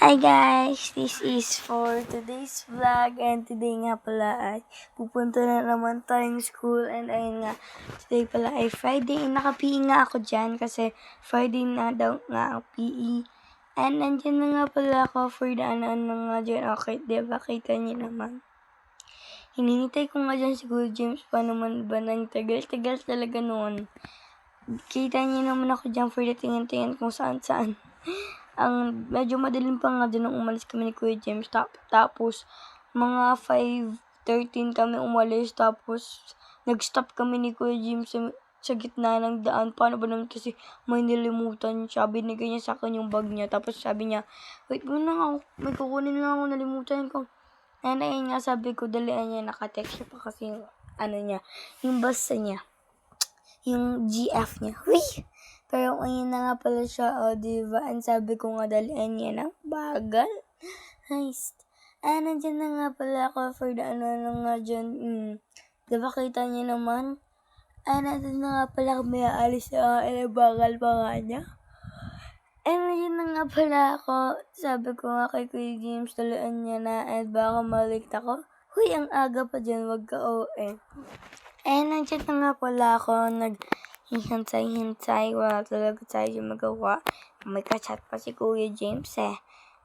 Hi guys! This is for today's vlog and today nga pala ay pupunta na naman tayong school and ayun nga, today pala ay Friday and naka-PE nga ako dyan kasi Friday na daw nga ang PE. And nandyan na nga pala ako for the ano nga dyan. Okay, diba? Kita niyo naman. Hinihintay ko nga dyan si Kuya James pa naman ba nang tagal-tagal talaga noon. Kita niyo naman ako dyan for the tingin-tingin kung saan-saan. Ang medyo madilim pa nga dyan nung umalis kami ni Kuya James. Tapos, mga 5:13 kami umalis. Tapos, nag-stop kami ni Kuya James sa gitna ng daan. Paano ba naman kasi may nilimutan siya. Binigay niya sa akin yung bag niya. Tapos sabi niya, wait mo lang ako. May kukunin lang ako. Nalimutan ko. And ayun nga sabi ko, dalian niya. Nakatext siya pa kasi yung ano niya. Yung basta niya. Yung GF niya. Huy! Pero ayun na nga pala siya, diba? And sabi ko nga, dalian niya ng bagal. Nice. Nandyan na nga pala ako for the ano nga dyan. Diba kita niyo naman? Nandyan na nga pala kami aalis na bagal pa nga niya. Nandyan na nga pala ako. Sabi ko nga kay Kuya James, dalian niya na and baka malate ako. Huy, ang aga pa dyan, wag ka OA. Nandyan na nga pala ako, hintay, wala talaga tayo magawa. May kachat pa si Kuya James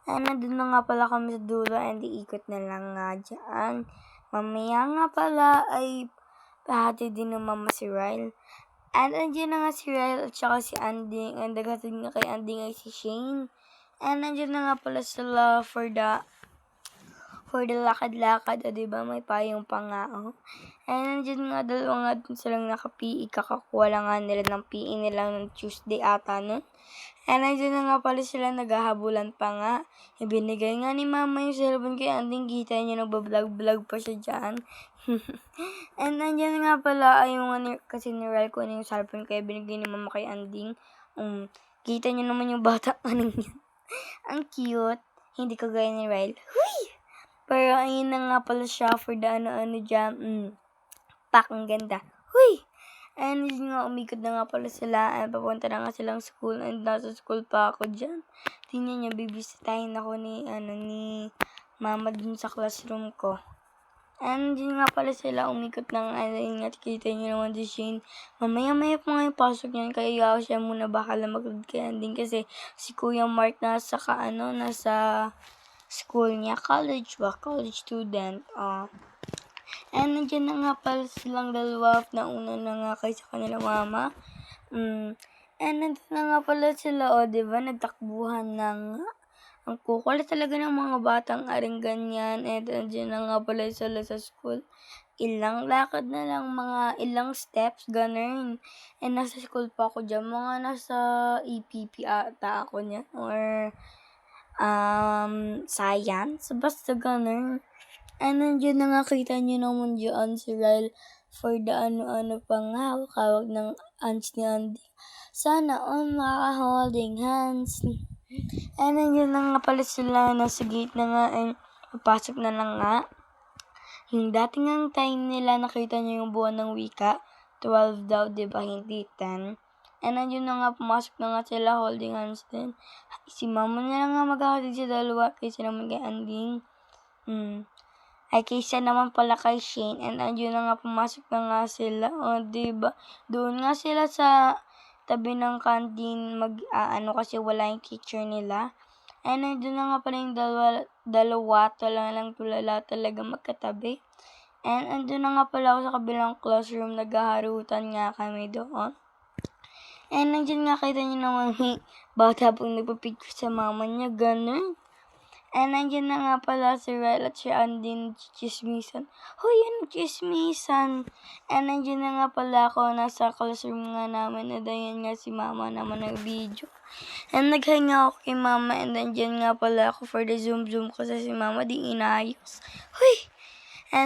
nandun na nga pala kami sa dulo and iikot na lang nga dyan. Mamaya nga pala ay pahati din ng mama si Ryle. Nandiyan na nga si Ryle at saka si Anding. And naghatid nga kay Anding ay si Shane. Nandiyan na nga pala sila for the lakad-lakad, diba? May payong pa nga, nandiyan nga, dalawa nga dun silang naka-PE, kakakuha lang nga nila ng PE nila ng Tuesday ata nun. Nandiyan na nga pala sila, naghahabulan pa nga. Ibinigay nga ni mama yung cellphone kay Anding, kita niya nagbablog-vlog pa siya dyan. Nandiyan nga pala, kasi ni Ryle ko yung cellphone kaya binigay ni mama kay Anding. Kita niyo naman yung bata kanin niya. Ang cute, hindi kagaya ni Ryle. Huy! Pero ayun na nga pala siya for the ano dyan. Pak, ang ganda. Huy! Yun nga, umikot na nga pala sila. Papunta na nga silang school. And nasa school pa ako dyan. Tingnan niyo, bibisitahin ako ni mama dun sa classroom ko. Yun nga pala sila, umikot na nga. Yun nga, kita niyo naman si Shane. Mamaya pa nga yung pasok niyan. Kaya siya muna baka lang mag-load kay Anding. Kasi si Kuya Mark nasa school niya, college student. Nandiyan na nga pala silang dalawa, nauna na nga kay sa kanila mama. Nandun na nga pala sila, diba, nagtakbuhan na nga. Ang kukulit talaga ng mga batang aring ganyan. Nandiyan na nga pala sila sa school. Ilang lakad na lang, mga ilang steps, ganun. Nasa school pa ako dyan, mga nasa EPP ata ako niya, or science, basta ganun. Nandiyan na nga, kita niyo naman dyan si Ryle for the ano pang hawak ng hands ni Andy. Sana maka-holding hands. Nandiyan na nga pala sila, nasa gate na nga, papasok na lang nga. Yung dating ang time nila, nakita niyo yung buwan ng wika, 12 daw, diba, hindi 10. Nandiyan na nga, pumasok na nga sila, holding hands din. Si mama na lang nga magkakatid sa dalawa, kaysa naman kay Anding. Ay kaysa naman pala kay Shane. Nandiyan na nga, pumasok na nga sila. Diba? Doon nga sila sa tabi ng canteen, kasi wala yung teacher nila. Nandiyan na nga pala yung dalawa lang tulala talaga magkatabi. Nandiyan na nga pala ako sa kabilang classroom, naghaharutan nga kami doon. Nandiyan nga, kita niyo naman bata pong nagpapicture sa mama niya, ganun. Nandiyan na nga pala si Ryle at si Andin chismisan. Hoy, ano chismisan? Nandiyan na nga pala ako, nasa classroom nga namin, dayan nga si mama naman nag-video. Naghinga ako kay mama, nandiyan nga pala ako for the zoom kasi si mama di inayos. Hoy!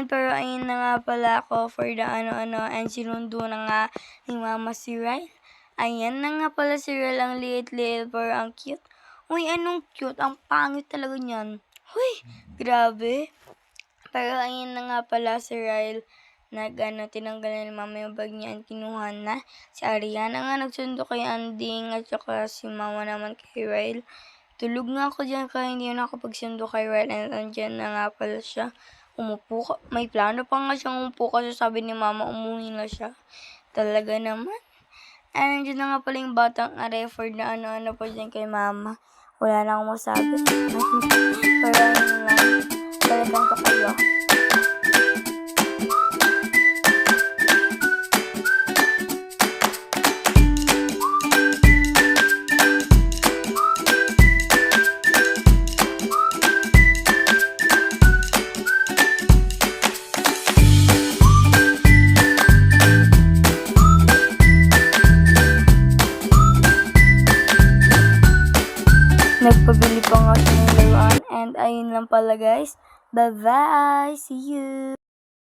Pero ayun na nga pala ako for the and sinundo na nga ni mama si Ryle. Ayan na nga pala si Ryle, ang liit-liit pero ang cute. Uy, anong cute? Ang pangit talaga niyan. Huy, grabe. Pero ayun na nga pala si Ryle, tinanggalan ni mama yung bag niya, kinuha na. Si Ariana nga nagsundo kay Anding at saka si mama naman kay Ryle. Tulog nga ako dyan kaya hindi na nakapagsundo kay Ryan and andyan na nga pala siya. May plano pa nga siyang umupo kasi sabi ni mama umuwi na siya. Talaga naman. And nandiyan na nga pala yung batang record na ano-ano pa dyan kay mama. Wala na akong masabi. Pero ano lang, talagang ko kayo. Nagpabili pa nga siya ng laruan. And ayun lang pala guys. Bye-bye! See you!